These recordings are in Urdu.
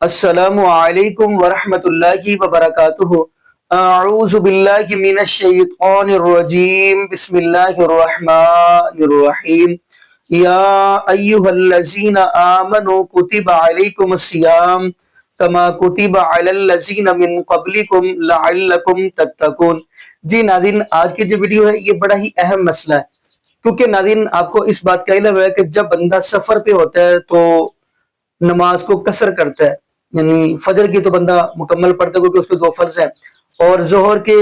السلام علیکم ورحمۃ اللہ وبرکاتہ۔ اعوذ باللہ من الشیطان الرجیم، بسم اللہ الرحمن الرحیم۔ یا ایہا الذین آمنوا کتب علیکم الصیام کما کتب علی الذین من قبلکم لعلکم تتقون۔ جی ناظرین، آج کی جو ویڈیو ہے یہ بڑا ہی اہم مسئلہ ہے، کیونکہ ناظرین آپ کو اس بات کا علم ہے کہ جب بندہ سفر پہ ہوتا ہے تو نماز کو قصر کرتا ہے، یعنی فجر کی تو بندہ مکمل پڑھتا ہے کیونکہ اس پہ 2 فرض ہیں، اور ظہر کے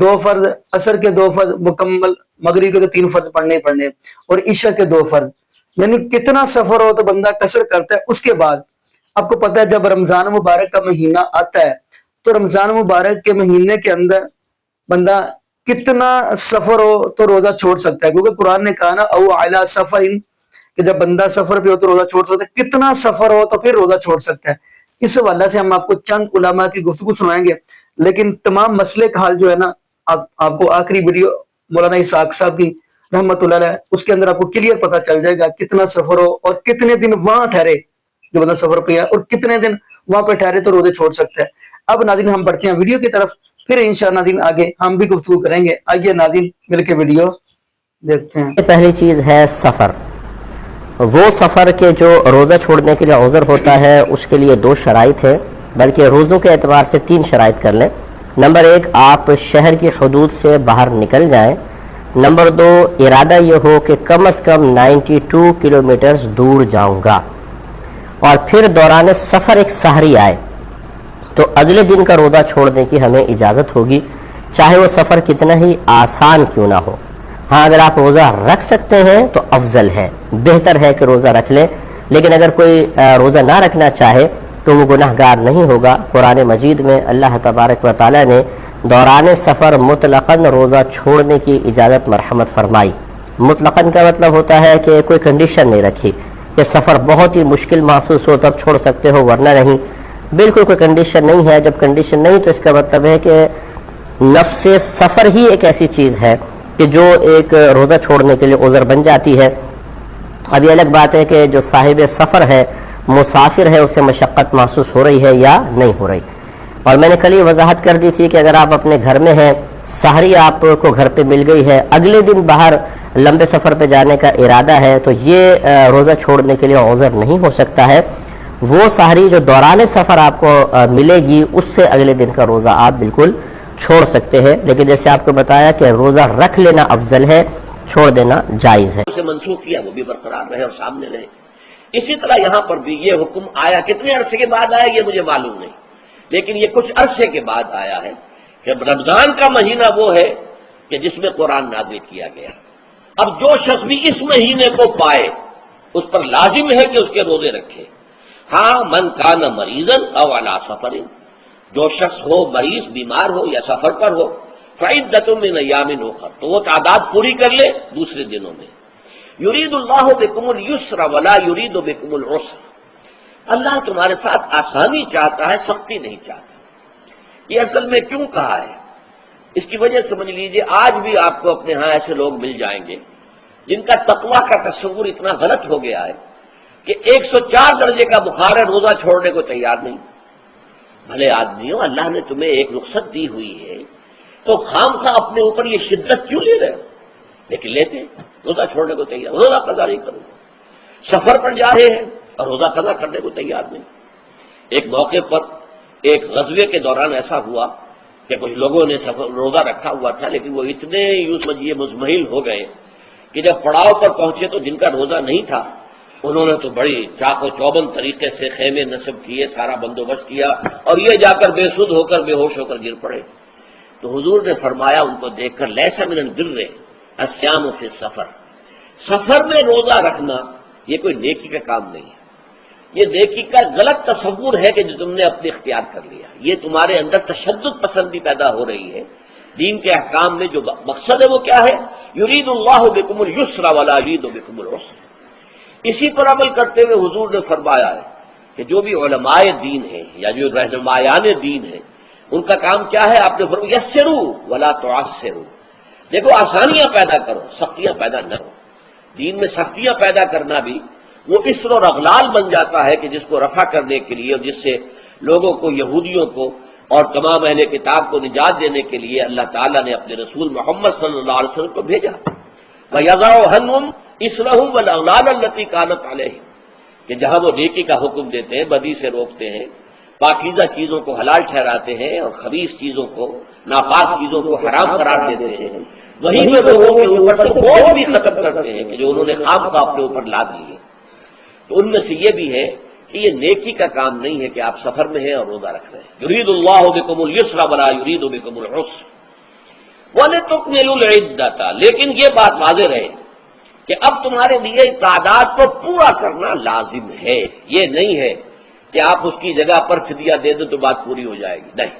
2 فرض، عصر کے 2 فرض مکمل، مغرب کے 3 فرض پڑھنے ہی پڑھنے، اور عشاء کے 2 فرض، یعنی کتنا سفر ہو تو بندہ قصر کرتا ہے۔ اس کے بعد آپ کو پتہ ہے جب رمضان مبارک کا مہینہ آتا ہے تو رمضان مبارک کے مہینے کے اندر بندہ کتنا سفر ہو تو روزہ چھوڑ سکتا ہے، کیونکہ قرآن نے کہا نا او علی سفر، کہ جب بندہ سفر پہ ہو تو روزہ چھوڑ سکتا ہے، کتنا سفر ہو تو پھر روزہ چھوڑ سکتا ہے۔ اس حوالے سے ہم آپ کو چند علماء کی گفتگو سنائیں گے، لیکن تمام مسئلے کا حل جو ہے نا آپ کو آخری ویڈیو مولانا اسحاق صاحب کی رحمت اللہ علیہ، اس کے اندر آپ کو کلیئر پتہ چل جائے گا کتنا سفر ہو اور کتنے دن وہاں ٹھہرے جو بندہ سفر پہ ہے، اور کتنے دن وہاں پہ ٹھہرے تو روزے چھوڑ سکتا ہے۔ اب ناظرین ہم بڑھتے ہیں ویڈیو کی طرف، پھر انشاءاللہ ناظرین آگے ہم بھی گفتگو کریں گے۔ آئیے ناظرین مل کے ویڈیو دیکھتے ہیں۔ پہلی چیز ہے سفر۔ وہ سفر کے جو روزہ چھوڑنے کے لیے عذر ہوتا ہے اس کے لیے 2 شرائط ہیں، بلکہ روزوں کے اعتبار سے 3 شرائط کر لیں۔ نمبر 1، آپ شہر کی حدود سے باہر نکل جائیں۔ نمبر 2، ارادہ یہ ہو کہ کم از کم 92 کلومیٹرز دور جاؤں گا، اور پھر دوران سفر ایک سحری آئے تو اگلے دن کا روزہ چھوڑنے کی ہمیں اجازت ہوگی، چاہے وہ سفر کتنا ہی آسان کیوں نہ ہو۔ ہاں، اگر آپ روزہ رکھ سکتے ہیں تو افضل ہے، بہتر ہے کہ روزہ رکھ لیں، لیکن اگر کوئی روزہ نہ رکھنا چاہے تو وہ گناہ گار نہیں ہوگا۔ قرآن مجید میں اللہ تبارک و تعالیٰ نے دوران سفر مطلقاً روزہ چھوڑنے کی اجازت مرحمت فرمائی۔ مطلقاً کا مطلب ہوتا ہے کہ کوئی کنڈیشن نہیں رکھی کہ سفر بہت ہی مشکل محسوس ہو تب چھوڑ سکتے ہو ورنہ نہیں، بالکل کوئی کنڈیشن نہیں ہے۔ جب کنڈیشن نہیں تو اس کا مطلب ہے کہ نفس سفر ہی ایک ایسی چیز ہے کہ جو ایک روزہ چھوڑنے کے لیے عذر بن جاتی ہے۔ اب یہ الگ بات ہے کہ جو صاحب سفر ہے، مسافر ہے، اسے مشقت محسوس ہو رہی ہے یا نہیں ہو رہی۔ اور میں نے کل یہ وضاحت کر دی تھی کہ اگر آپ اپنے گھر میں ہیں، سحری آپ کو گھر پہ مل گئی ہے، اگلے دن باہر لمبے سفر پہ جانے کا ارادہ ہے تو یہ روزہ چھوڑنے کے لیے عذر نہیں ہو سکتا ہے۔ وہ سحری جو دوران سفر آپ کو ملے گی اس سے اگلے دن کا روزہ آپ بالکل چھوڑ سکتے ہیں، لیکن جیسے آپ کو بتایا کہ روزہ رکھ لینا افضل ہے، چھوڑ دینا جائز ہے۔ اسے منسوخ کیا وہ بھی برقرار رہے اور سامنے رہے۔ اسی طرح یہاں پر بھی یہ حکم آیا، کتنے عرصے کے بعد آیا یہ مجھے معلوم نہیں، لیکن یہ کچھ عرصے کے بعد آیا ہے کہ رمضان کا مہینہ وہ ہے کہ جس میں قرآن نازل کیا گیا۔ اب جو شخص بھی اس مہینے کو پائے اس پر لازم ہے کہ اس کے روزے رکھے۔ ہاں، من کان مریضا او علی سفر، جو شخص ہو مریض، بیمار ہو یا سفر پر ہو، فعدۃ من ایام اخر، تو وہ تعداد پوری کر لے دوسرے دنوں میں۔ یرید اللہ بکم الیسر ولا یرید بکم العسر، اللہ تمہارے ساتھ آسانی چاہتا ہے، سختی نہیں چاہتا۔ یہ اصل میں کیوں کہا ہے اس کی وجہ سمجھ لیجئے۔ آج بھی آپ کو اپنے ہاں ایسے لوگ مل جائیں گے جن کا تقویٰ کا تصور اتنا غلط ہو گیا ہے کہ 104 درجے کا بخار ہے، روزہ چھوڑنے کو تیار نہیں۔ بھلے آدمیوں، اللہ نے تمہیں ایک رخصت دی ہوئی ہے تو خامخواہ اپنے اوپر یہ شدت کیوں لے رہے ہو؟ لیکن لیتے، روزہ چھوڑنے کو تیار، روزہ قضا نہیں کروں گا۔ سفر پر جا رہے ہیں اور روزہ قضا کرنے کو تیار نہیں۔ ایک موقع پر ایک غزوے کے دوران ایسا ہوا کہ کچھ لوگوں نے روزہ رکھا ہوا تھا، لیکن وہ اتنے یوں سمجھیے مزمحل ہو گئے کہ جب پڑاؤ پر پہنچے تو جن کا روزہ نہیں تھا انہوں نے تو بڑی چاق و چوبند طریقے سے خیمے نصب کیے، سارا بندوبست کیا، اور یہ جا کر بے سود ہو کر، بے ہوش ہو کر گر پڑے۔ تو حضور نے فرمایا ان کو دیکھ کر، لیس من البر الصیام فی السفر، سفر میں روزہ رکھنا یہ کوئی نیکی کا کام نہیں ہے، یہ نیکی کا غلط تصور ہے کہ جو تم نے اپنے اختیار کر لیا۔ یہ تمہارے اندر تشدد پسندی پیدا ہو رہی ہے۔ دین کے احکام میں جو مقصد ہے وہ کیا ہے؟ یرید اللہ بکم الیسر ولا یرید بکم العسر۔ اسی پر عمل کرتے ہوئے حضور نے فرمایا ہے کہ جو بھی علماء دین ہیں یا جو رہنمایان دین ہیں ان کا کام کیا ہے؟ آپ نے فرمایا یسروا ولا تعسروا، دیکھو آسانیاں پیدا کرو، سختیاں پیدا نہ کرو۔ دین میں سختیاں پیدا کرنا بھی وہ اسر اور اغلال بن جاتا ہے کہ جس کو رفع کرنے کے لیے اور جس سے لوگوں کو، یہودیوں کو اور تمام اہل کتاب کو نجات دینے کے لیے اللہ تعالیٰ نے اپنے رسول محمد صلی اللہ علیہ وسلم کو بھیجا۔ وَيَضَعُ عَنْهُمْ إِصْرَهُمْ وَالْأَغْلَالَ الَّتِي كَانَتْ عَلَيْهِمْ، کہ جہاں وہ نیکی کا حکم دیتے ہیں، بدی سے روکتے ہیں، پاکیزہ چیزوں کو حلال ٹھہراتے ہیں اور خبیث چیزوں کو، ناپاک چیزوں کو حرام قرار دیتے ہیں، وہیں پہ لوگوں کے اوپر سے بوجھ بھی ختم کرتے ہیں کہ جو انہوں نے خام خواہ اپنے اوپر لاد لیے۔ تو ان میں سے یہ بھی ہے کہ یہ نیکی کا کام نہیں ہے کہ آپ سفر میں ہیں اور روزہ رکھ رہے ہیں۔ یرید اللہ بکم اليسر ولا یرید بکم العسر وَلِتُكْمِلُوا الْعِدَّةَ، لیکن یہ بات واضح رہے کہ اب تمہارے لیے تعداد کو پورا کرنا لازم ہے، یہ نہیں ہے کہ آپ اس کی جگہ پر فدیہ دے دیں تو بات پوری ہو جائے گی، نہیں۔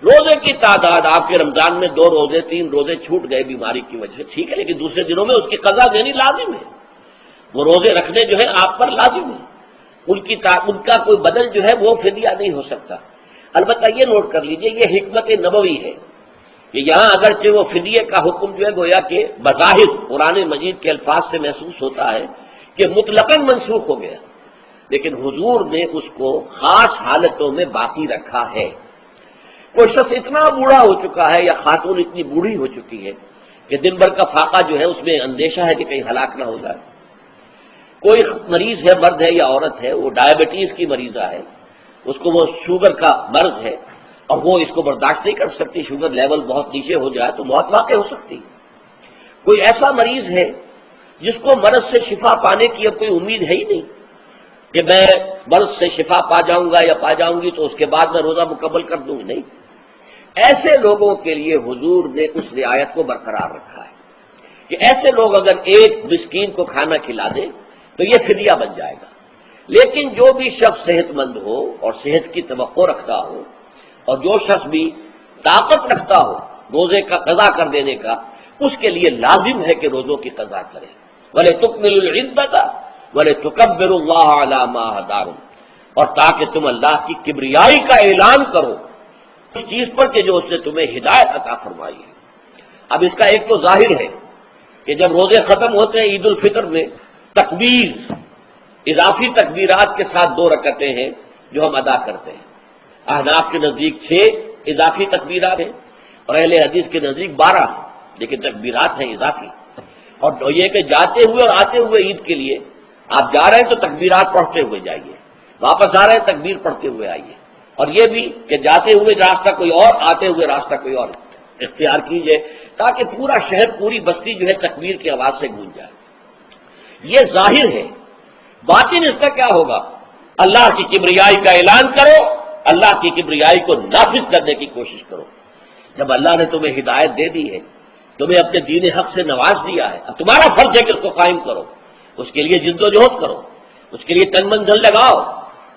روزے کی تعداد آپ کے رمضان میں 2 روزے 3 روزے چھوٹ گئے بیماری کی وجہ سے، ٹھیک ہے، لیکن دوسرے دنوں میں اس کی قضا دینی لازم ہے۔ وہ روزے رکھنے جو ہے آپ پر لازم ہے، ان کا کوئی بدل جو ہے وہ فدیہ نہیں ہو سکتا۔ البتہ یہ نوٹ کر لیجئے، یہ حکمت نبوی ہے کہ یہاں اگرچہ وہ فدیے کا حکم جو ہے گویا کہ بظاہر قرآن مجید کے الفاظ سے محسوس ہوتا ہے کہ مطلقاً منسوخ ہو گیا، لیکن حضور نے اس کو خاص حالتوں میں باقی رکھا ہے۔ کوئی شخص اتنا بوڑھا ہو چکا ہے یا خاتون اتنی بوڑھی ہو چکی ہے کہ دن بھر کا فاقہ جو ہے اس میں اندیشہ ہے کہ کہیں ہلاک نہ ہو جائے، کوئی مریض ہے، مرد ہے یا عورت ہے، وہ ڈائبٹیز کی مریضہ ہے، اس کو وہ شوگر کا مرض ہے اور وہ اس کو برداشت نہیں کر سکتی، شوگر لیول بہت نیچے ہو جائے تو موت واقع ہو سکتی۔ کوئی ایسا مریض ہے جس کو مرض سے شفا پانے کی اب کوئی امید ہے ہی نہیں کہ میں مرض سے شفا پا جاؤں گا یا پا جاؤں گی تو اس کے بعد میں روزہ مکمل کر دوں گی، نہیں۔ ایسے لوگوں کے لیے حضور نے اس رعایت کو برقرار رکھا ہے کہ ایسے لوگ اگر ایک مسکین کو کھانا کھلا دیں تو یہ فدیہ بن جائے گا، لیکن جو بھی شخص صحت مند ہو اور صحت کی توقع رکھتا ہو اور جو شخص بھی طاقت رکھتا ہو روزے کا قضا کر دینے کا، اس کے لیے لازم ہے کہ روزوں کی قضا کرے۔ وَلِتُكْمِلُوا الْعِدَّةَ وَلِتُكَبِّرُوا اللَّهَ عَلَىٰ مَا هَدَاكُمْ، اور تاکہ تم اللہ کی کبریائی کا اعلان کرو اس چیز پر کہ جو اس نے تمہیں ہدایت عطا فرمائی ہے۔ اب اس کا ایک تو ظاہر ہے کہ جب روزے ختم ہوتے ہیں عید الفطر میں، تکبیر اضافی تکبیرات کے ساتھ 2 رکعتیں ہیں جو ہم ادا کرتے ہیں۔ احناف کے نزدیک 6 اضافی تکبیرات ہیں اور اہل حدیث کے نزدیک 12 ہیں، لیکن تکبیرات ہیں اضافی۔ اور یہ کہ جاتے ہوئے اور آتے ہوئے عید کے لیے آپ جا رہے ہیں تو تکبیرات پڑھتے ہوئے جائیے، واپس آ رہے ہیں تکبیر پڑھتے ہوئے آئیے، اور یہ بھی کہ جاتے ہوئے راستہ کوئی اور، آتے ہوئے راستہ کوئی اور اختیار کیجئے تاکہ پورا شہر، پوری بستی جو ہے تکبیر کی آواز سے گونج جائے۔ یہ ظاہر ہے۔ باطن اس کا کیا ہوگا؟ اللہ کی کبریائی کا اعلان کرو، اللہ کی کبریائی کو نافذ کرنے کی کوشش کرو۔ جب اللہ نے تمہیں ہدایت دے دی ہے، تمہیں اپنے دین حق سے نواز دیا ہے، اب تمہارا فرض ہے کہ اس کو قائم کرو، اس کے لیے جد و جہد کرو، اس کے لیے تن من دھن لگاؤ،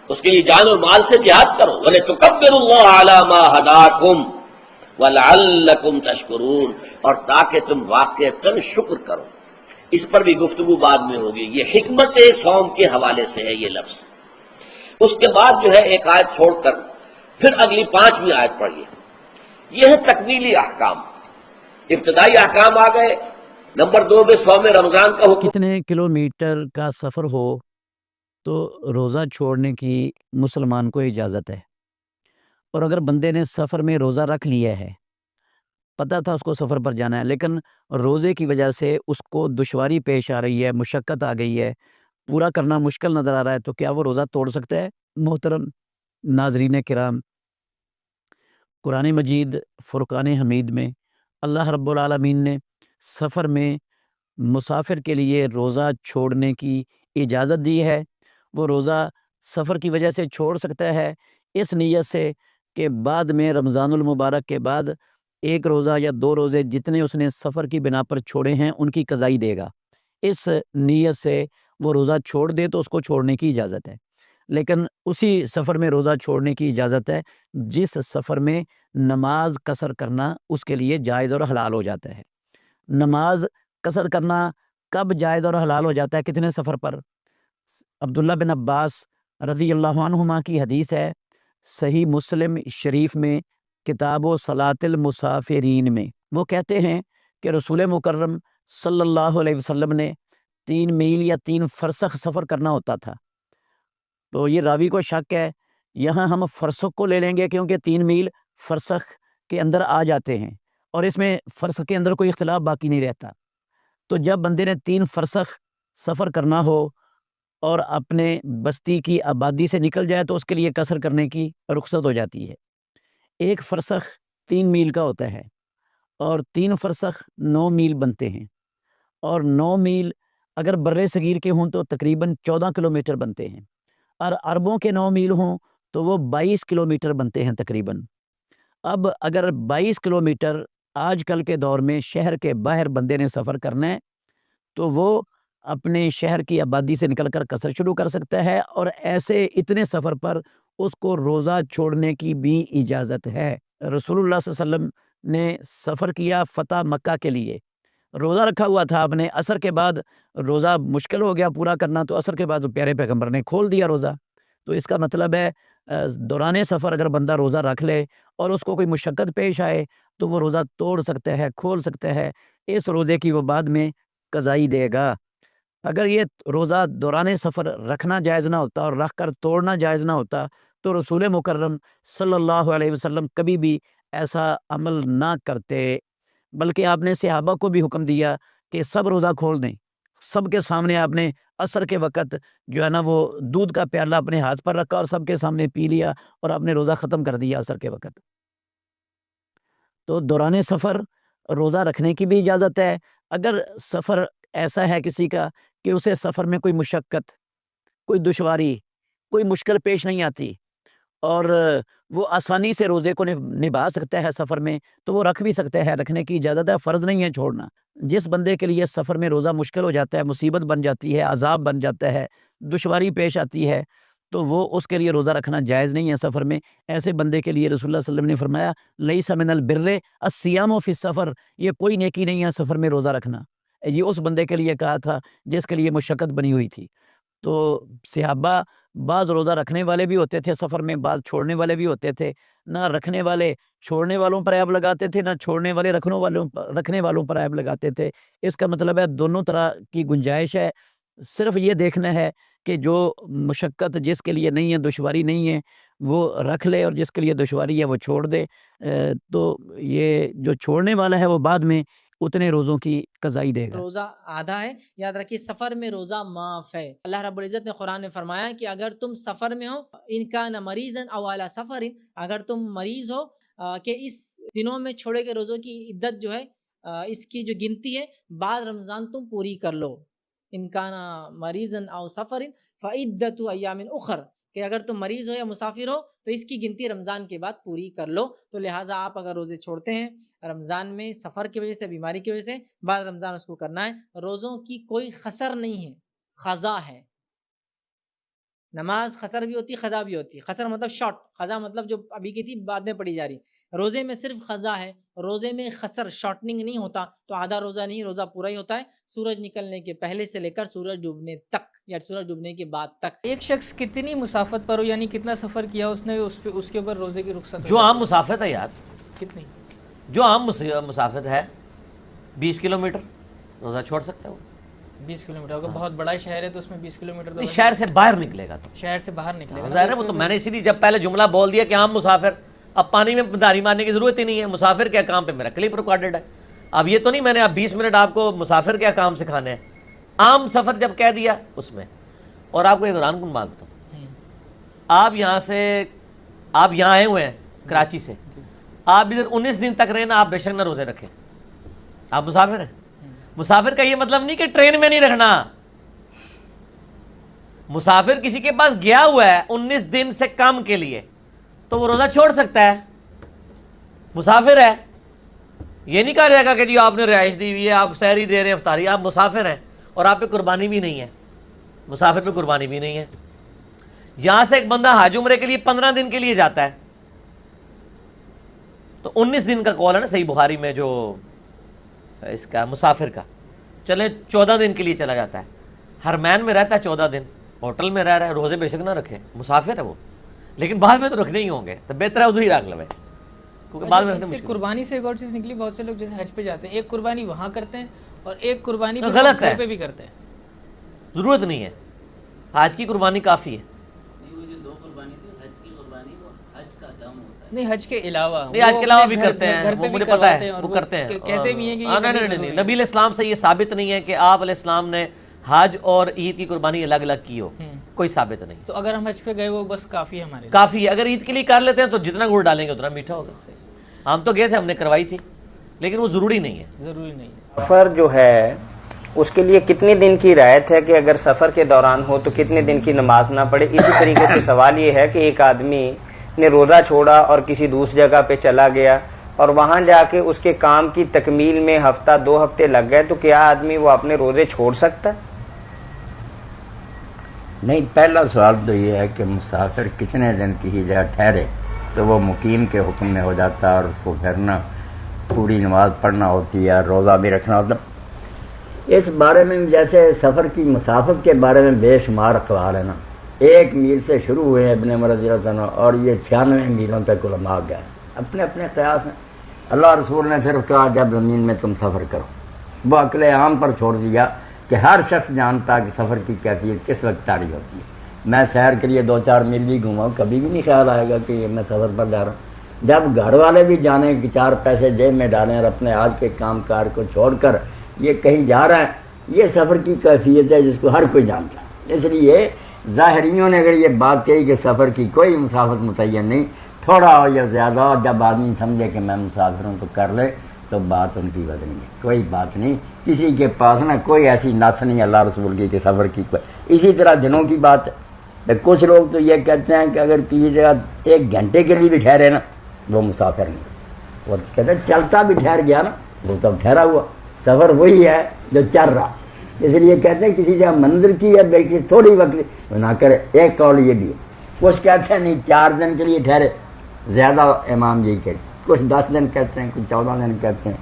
اس کے لیے جان اور مال سے جہاد کرو۔ وَلِتُكَبِّرُوا اللَّهَ عَلَىٰ مَا هَدَاكُمْ وَلَعَلَّكُمْ تَشْكُرُونَ، اور تاکہ تم واقعتاً شکر کرو۔ اس پر بھی گفتگو بعد میں ہوگی۔ یہ حکمت صوم کے حوالے سے ہے یہ لفظ۔ اس کے بعد جو ہے ایک آیت چھوڑ کر پھر اگلی 5ویں آیت پڑھیے۔ یہ ہے تکمیلی احکام، ابتدائی احکام آ گئے۔ نمبر 2 میں صوم رمضان کا حکم۔ کتنے کلومیٹر کا سفر ہو تو روزہ چھوڑنے کی مسلمان کو اجازت ہے، اور اگر بندے نے سفر میں روزہ رکھ لیا ہے، پتہ تھا اس کو سفر پر جانا ہے، لیکن روزے کی وجہ سے اس کو دشواری پیش آ رہی ہے، مشقت آ گئی ہے، پورا کرنا مشکل نظر آ رہا ہے، تو کیا وہ روزہ توڑ سکتا ہے؟ محترم ناظرین کرام، قرآن مجید فرقان حمید میں اللہ رب العالمین نے سفر میں مسافر کے لیے روزہ چھوڑنے کی اجازت دی ہے۔ وہ روزہ سفر کی وجہ سے چھوڑ سکتا ہے اس نیت سے کہ بعد میں رمضان المبارک کے بعد 1 روزہ یا 2 روزے جتنے اس نے سفر کی بنا پر چھوڑے ہیں ان کی قضائی دے گا۔ اس نیت سے وہ روزہ چھوڑ دے تو اس کو چھوڑنے کی اجازت ہے، لیکن اسی سفر میں روزہ چھوڑنے کی اجازت ہے جس سفر میں نماز قصر کرنا اس کے لیے جائز اور حلال ہو جاتا ہے۔ نماز قصر کرنا کب جائز اور حلال ہو جاتا ہے؟ کتنے سفر پر؟ عبداللہ بن عباس رضی اللہ عنہما کی حدیث ہے صحیح مسلم شریف میں کتاب و صلاۃ المسافرین میں، وہ کہتے ہیں کہ رسول مکرم صلی اللہ علیہ وسلم نے 3 میل یا 3 فرسخ سفر کرنا ہوتا تھا۔ تو یہ راوی کو شک ہے، یہاں ہم فرسخ کو لے لیں گے کیونکہ 3 میل فرسخ کے اندر آ جاتے ہیں اور اس میں فرسخ کے اندر کوئی اختلاف باقی نہیں رہتا۔ تو جب بندے نے 3 فرسخ سفر کرنا ہو اور اپنے بستی کی آبادی سے نکل جائے تو اس کے لیے قصر کرنے کی رخصت ہو جاتی ہے۔ 1 فرسخ 3 میل کا ہوتا ہے اور 3 فرسخ 9 میل بنتے ہیں، اور 9 میل اگر بر صغیر کے ہوں تو تقریباً 14 کلومیٹر بنتے ہیں، اور عربوں کے 9 میل ہوں تو وہ 22 کلومیٹر بنتے ہیں تقریباً۔ اب اگر 22 کلومیٹر آج کل کے دور میں شہر کے باہر بندے نے سفر کرنا ہے تو وہ اپنے شہر کی آبادی سے نکل کر قصر شروع کر سکتا ہے، اور ایسے اتنے سفر پر اس کو روزہ چھوڑنے کی بھی اجازت ہے۔ رسول اللہ صلی اللہ علیہ وسلم نے سفر کیا فتح مکہ کے لیے، روزہ رکھا ہوا تھا، اپنے عصر کے بعد روزہ مشکل ہو گیا پورا کرنا، تو عصر کے بعد پیارے پیغمبر نے کھول دیا روزہ۔ تو اس کا مطلب ہے دوران سفر اگر بندہ روزہ رکھ لے اور اس کو کوئی مشقت پیش آئے تو وہ روزہ توڑ سکتا ہے، کھول سکتا ہے، اس روزے کی وہ بعد میں قضائی دے گا۔ اگر یہ روزہ دوران سفر رکھنا جائز نہ ہوتا اور رکھ کر توڑنا جائز نہ ہوتا تو رسول مکرم صلی اللہ علیہ وسلم کبھی بھی ایسا عمل نہ کرتے، بلکہ آپ نے صحابہ کو بھی حکم دیا کہ سب روزہ کھول دیں۔ سب کے سامنے آپ نے عصر کے وقت جو ہے نا وہ دودھ کا پیالہ اپنے ہاتھ پر رکھا اور سب کے سامنے پی لیا اور آپ نے روزہ ختم کر دیا عصر کے وقت۔ تو دوران سفر روزہ رکھنے کی بھی اجازت ہے۔ اگر سفر ایسا ہے کسی کا کہ اسے سفر میں کوئی مشقت، کوئی دشواری، کوئی مشکل پیش نہیں آتی اور وہ آسانی سے روزے کو نبھا سکتا ہے سفر میں، تو وہ رکھ بھی سکتا ہے، رکھنے کی اجازت ہے، فرض نہیں ہے چھوڑنا۔ جس بندے کے لیے سفر میں روزہ مشکل ہو جاتا ہے، مصیبت بن جاتی ہے، عذاب بن جاتا ہے، دشواری پیش آتی ہے، تو وہ اس کے لیے روزہ رکھنا جائز نہیں ہے سفر میں۔ ایسے بندے کے لیے رسول اللہ صلی اللہ علیہ وسلم نے فرمایا لیس من البر الصیام فی السفر، یہ کوئی نیکی نہیں ہے سفر میں روزہ رکھنا۔ یہ اس بندے کے لیے کہا تھا جس کے لیے مشقت بنی ہوئی تھی۔ تو صحابہ بعض روزہ رکھنے والے بھی ہوتے تھے سفر میں، بعض چھوڑنے والے بھی ہوتے تھے۔ نہ رکھنے والے چھوڑنے والوں پر عیب لگاتے تھے، نہ چھوڑنے والے رکھنے والوں پر عیب لگاتے تھے۔ اس کا مطلب ہے دونوں طرح کی گنجائش ہے، صرف یہ دیکھنا ہے کہ جو مشقت جس کے لیے نہیں ہے، دشواری نہیں ہے، وہ رکھ لے، اور جس کے لیے دشواری ہے وہ چھوڑ دے۔ تو یہ جو چھوڑنے والا ہے وہ بعد میں اتنے روزوں کی قضائی دے گا۔ روزہ آدھا ہے، یاد رکھیے سفر میں روزہ معاف ہے۔ اللہ رب العزت نے قرآن میں فرمایا کہ اگر تم سفر میں ہو، ان کان مریضا او علی سفر، اگر تم مریض ہو کہ اس دنوں میں چھوڑے گئے روزوں کی عدت جو ہے، اس کی جو گنتی ہے بعد رمضان تم پوری کر لو۔ ان کان مریضا او سفر فعدۃ ایام اخر، کہ اگر تم مریض ہو یا مسافر ہو تو اس کی گنتی رمضان کے بعد پوری کر لو۔ تو لہٰذا آپ اگر روزے چھوڑتے ہیں رمضان میں سفر کی وجہ سے، بیماری کی وجہ سے، بعد رمضان اس کو کرنا ہے۔ روزوں کی کوئی خسر نہیں ہے، قضا ہے۔ نماز خسر بھی ہوتی، قضا بھی ہوتی۔ خسر مطلب شارٹ، قضا مطلب جو ابھی کی تھی بعد میں پڑھی جا رہی۔ روزے میں صرف قضا ہے، روزے میں خسر شارٹننگ نہیں ہوتا، تو آدھا روزہ نہیں، روزہ پورا ہی ہوتا ہے، سورج نکلنے کے پہلے سے لے کر سورج ڈوبنے تک یا سورج ڈوبنے کے بعد تک۔ ایک شخص کتنی مسافت پر ہو، یعنی کتنا سفر کیا اس نے، اس کے اوپر روزے کی رخصت جو عام مسافت ہے یار، کتنی؟ جو عام مسافت ہے 20 کلومیٹر روزہ چھوڑ سکتا ہے وہ۔ 20 کلومیٹر، اگر بہت بڑا شہر ہے تو اس میں 20 کلومیٹر تو شہر سے باہر نکلے گا تو شہر سے باہر نکلے گا۔ ظاہر ہے، وہ تو میں نے اسی لیے جب پہلے جملہ بول دیا کہ عام مسافر، اب پانی میں دھاری مارنے کی ضرورت ہی نہیں ہے، مسافر کے احکام پہ میرا کلپ ریکارڈڈ ہے۔ اب یہ تو نہیں میں نے اب 20 منٹ آپ کو مسافر کے احکام سکھانے ہیں، عام سفر جب کہہ دیا اس میں۔ اور آپ کو ایک حیران کن بات بتاؤں، آپ یہاں آئے ہوئے ہیں کراچی سے، آپ ادھر 19 دن تک رہے نا، آپ بے شک نہ روزے رکھیں، آپ مسافر ہیں۔ مسافر کا یہ مطلب نہیں کہ ٹرین میں نہیں رکھنا، مسافر کسی کے پاس گیا ہوا ہے 19 دن سے کم کے لیے تو وہ روزہ چھوڑ سکتا ہے، مسافر ہے۔ یہ نہیں کہا جائے گا کہ جی آپ نے رہائش دی ہوئی ہے، آپ سحری دے رہے ہیں، افطاری، آپ مسافر ہیں اور آپ پہ قربانی بھی نہیں ہے، مسافر پہ قربانی بھی نہیں ہے۔ یہاں سے ایک بندہ حج عمرے کے لیے 15 دن کے لیے جاتا ہے تو 19 دن کا قول ہے نا صحیح بخاری میں جو اس کا مسافر کا، چلے 14 دن کے لیے چلا جاتا ہے، حرمین میں رہتا ہے 14 دن، ہوٹل میں رہ رہا ہے، روزے بے شک نہ رکھے، مسافر ہے وہ، لیکن بعد میں تو رکھنے ہی ہوں گے، تو بہتر ہے ادھر ہی رکھ لو، کیونکہ بعد میں رکھنے قربانی سے ایک اور چیز نکلی، بہت سے لوگ جیسے حج پہ جاتے ہیں ایک قربانی وہاں کرتے ہیں اور ایک قربانی غلط ہے، گھر پہ بھی کرتے ہیں۔ ضرورت نہیں ہے، حج کی قربانی کافی ہے۔ نہیں حج کے علاوہ نہیں حج کے علاوہ بھی کرتے ہیں، وہ مجھے پتہ ہے وہ کرتے ہیں، کہتے بھی ہیں کہ نہیں، نبی علیہ السلام سے یہ ثابت نہیں ہے کہ آپ علیہ السلام نے حج اور عید کی قربانی الگ الگ کی ہو، کوئی ثابت نہیں۔ تو اگر ہم حج پہ گئے وہ بس کافی ہے ہمارے لیے، کافی ہے، اگر عید کے لیے کر لیتے ہیں تو جتنا گڑ ڈالیں گے اتنا میٹھا ہوگا۔ ہم تو گئے تھے، ہم نے کروائی تھی، لیکن وہ ضروری نہیں ہے۔ ضروری نہیں ہے۔ سفر جو ہے اس کے لیے کتنے دن کی رعایت ہے کہ اگر سفر کے دوران ہو تو کتنے دن کی نماز نہ پڑھے؟ اسی طریقے سے سوال یہ ہے کہ ایک آدمی نے روزہ چھوڑا اور کسی دوسری جگہ پہ چلا گیا اور وہاں جا کے اس کے کام کی تکمیل میں ہفتہ 2 ہفتے لگ گئے، تو کیا آدمی وہ اپنے روزے چھوڑ سکتا ہے؟ نہیں، پہلا سوال تو یہ ہے کہ مسافر کتنے دن کی جگہ ٹھہرے تو وہ مقیم کے حکم میں ہو جاتا ہے اور اس کو پھر نہ پوری نماز پڑھنا ہوتی ہے، روزہ بھی رکھنا ہوتا ہے۔ اس بارے میں جیسے سفر کی مسافت کے بارے میں بے شمار اقوال ہے نا، 1 میل سے شروع ہوئے ہیں ابن عمر رضی اللہ عنہ اور یہ 96 میلوں تک علماء گئے، اپنے اپنے قیاس ہیں۔ اللہ رسول نے صرف کہا جب زمین میں تم سفر کرو، وہ عقل عام پر چھوڑ دیا کہ ہر شخص جانتا کہ سفر کی کیفیت کس وقت طاری ہوتی ہے۔ میں سیر کے لیے 2-4 میل بھی گھوماؤں، کبھی بھی نہیں خیال آئے گا کہ میں سفر پر جا رہا ہوں۔ جب گھر والے بھی جانیں کہ 4 پیسے جیب میں ڈالیں اور اپنے آج کے کام کار کو چھوڑ کر یہ کہیں جا رہا ہے، یہ سفر کی کیفیت ہے جس کو ہر کوئی جانتا ہے۔ اس لیے ظاہریوں نے اگر یہ بات کہی کہ سفر کی کوئی مسافت متعین نہیں، تھوڑا ہو یا زیادہ ہو، جب آدمی سمجھے کہ میں مسافر ہوں تو کر لے، تو بات ان کی بدنی ہے، کوئی بات نہیں۔ کسی کے پاس نا کوئی ایسی نص نہیں اللہ رسول کی کہ سفر کی کوئی۔ اسی طرح دنوں کی بات ہے، کچھ لوگ تو یہ کہتے ہیں کہ اگر کسی جگہ 1 گھنٹے کے لیے بھی ٹھہرے نا وہ مسافر نہیں، وہ کہتے ہیں چلتا بھی ٹھہر گیا نا وہ تب ٹھہرا ہوا، سفر وہی ہے جو چل رہا۔ اس لیے کہتے ہیں کسی جگہ منظر کی ہے بلکہ تھوڑی وقت نہ کرے۔ ایک قول یہ بھی ہے، کچھ کہتے ہیں نہیں 4 دن کے لیے ٹھہرے، زیادہ امام یہی کہتے ہیں، کچھ 10 دن کہتے ہیں، کچھ 14 دن کہتے ہیں۔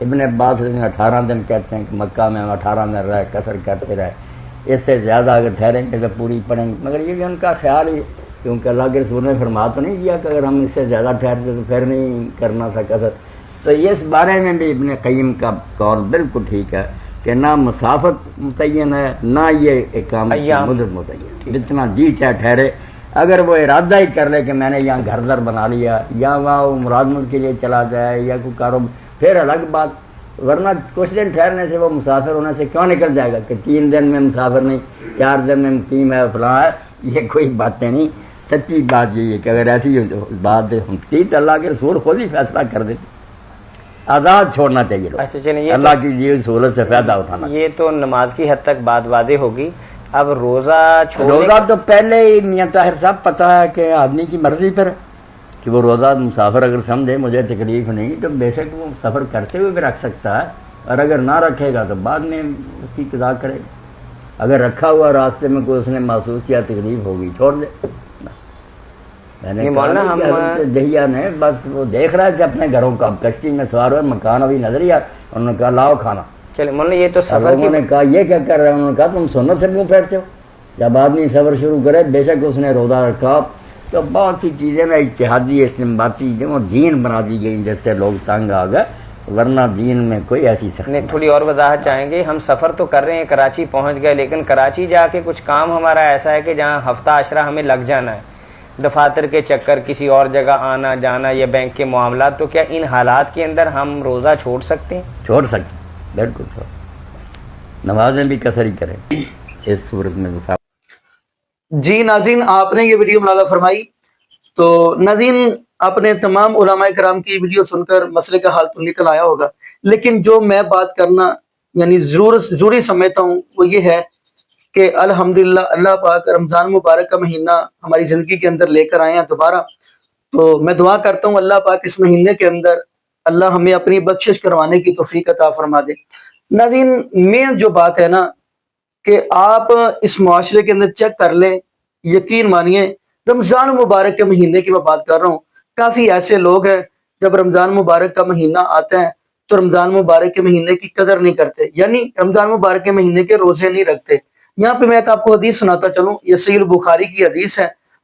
ابن عباس 18 دن کہتے ہیں کہ مکہ میں 18 دن رہے، قصر کرتے رہے، اس سے زیادہ اگر ٹھہریں گے تو پوری پڑیں گے، مگر یہ بھی ان کا خیال ہی، کیونکہ اللہ کے رسول نے فرما تو نہیں دیا کہ اگر ہم اس سے زیادہ ٹھہرتے تو پھر نہیں کرنا تھا قصر۔ تو اس بارے میں بھی ابن قیم کا قول بالکل ٹھیک ہے کہ نہ مسافت متعین ہے نہ یہ اقامت کی مدت متعین، جتنا جی چاہے ٹھہرے۔ اگر وہ ارادہ ہی کر لے کہ میں نے یہاں گھر در بنا لیا یا وہاں وہ مراد ملک کے لیے چلا جائے یا کوئی کاروبار، پھر الگ بات، ورنہ کچھ دن ٹھہرنے سے وہ مسافر ہونے سے کیوں نکل جائے گا کہ 3 دن میں مسافر نہیں، 4 دن میں مقیم ہے فلاں ہے، یہ کوئی باتیں نہیں۔ سچی بات یہی ہے کہ اگر ایسی بات ہوتی تو اللہ کے رسول خود ہی فیصلہ کر دیتے، آزاد چھوڑنا چاہیے لوگ، اچھا چلیے، اللہ کی یہ سہولت سے فائدہ اٹھانا۔ یہ تو نماز کی حد تک بات واضح ہوگی۔ اب روزہ روزہ تو پہلے ہی میاں طاہر صاحب پتہ ہے کہ آدمی کی مرضی پر کہ وہ روزہ مسافر اگر سمجھے مجھے تکلیف نہیں تو بے شک وہ سفر کرتے ہوئے بھی رکھ سکتا ہے، اور اگر نہ رکھے گا تو بعد میں اس کی قضا کرے گا۔ اگر رکھا ہوا راستے میں کوئی اس نے محسوس کیا تکلیف ہوگی چھوڑ دے۔ میں نے مولانا ہم دہیا نے بس وہ دیکھ رہا ہے کہ اپنے گھروں کا کشتی میں سوار ہوا مکان ابھی نظر ہی آ، انہوں نے کہا لاؤ کھانا۔ چلے مولانا یہ تو سفر لوگوں نے کہا یہ کیا کر رہے ہیں، انہوں نے کہا تم سنت سے منہ پھیرتے ہو۔ جب آدمی سفر شروع کرے بے شک اس نے روزہ رکھا، تو بہت سی چیزیں میں اجتہادی استنباطی جو دین بنا دی گئی جس سے لوگ تنگ آ گئے، ورنہ دین میں کوئی ایسی سختی نہیں۔ تھوڑی اور وضاحت چاہیں گے؟ ہم سفر تو کر رہے ہیں، کراچی پہنچ گئے، لیکن کراچی جا کے کچھ کام ہمارا ایسا ہے کہ جہاں ہفتہ عشرہ ہمیں لگ جانا ہے، دفاتر کے چکر، کسی اور جگہ آنا جانا یا بینک کے معاملات، تو کیا ان حالات کے اندر ہم روزہ چھوڑ سکتے ہیں؟ چھوڑ سکتے، بالکل چھوڑ، نمازیں بھی قصر ہی کریں اس صورت میں۔ جی ناظرین، آپ نے یہ ویڈیو ملاحظہ فرمائی، تو ناظرین اپنے تمام علماء کرام کی ویڈیو سن کر مسئلے کا حل تو نکل آیا ہوگا، لیکن جو میں بات کرنا یعنی ضروری سمجھتا ہوں وہ یہ ہے کہ الحمدللہ اللہ پاک رمضان مبارک کا مہینہ ہماری زندگی کے اندر لے کر آئے ہیں دوبارہ، تو میں دعا کرتا ہوں اللہ پاک اس مہینے کے اندر اللہ ہمیں اپنی بخشش کروانے کی توفیق عطا فرما دے۔ ناظرین مین جو بات ہے نا کہ آپ اس معاشرے کے اندر چیک کر لیں، یقین مانیے رمضان مبارک کے مہینے کی میں بات کر رہا ہوں، کافی ایسے لوگ ہیں جب رمضان مبارک کا مہینہ آتا ہے تو رمضان مبارک کے مہینے کی قدر نہیں کرتے، یعنی رمضان مبارک کے مہینے کے روزے نہیں رکھتے۔ یہاں پہ میں آپ کو حدیث سناتا چلوں، یہ صحیح البخاری کی حدیث ہے،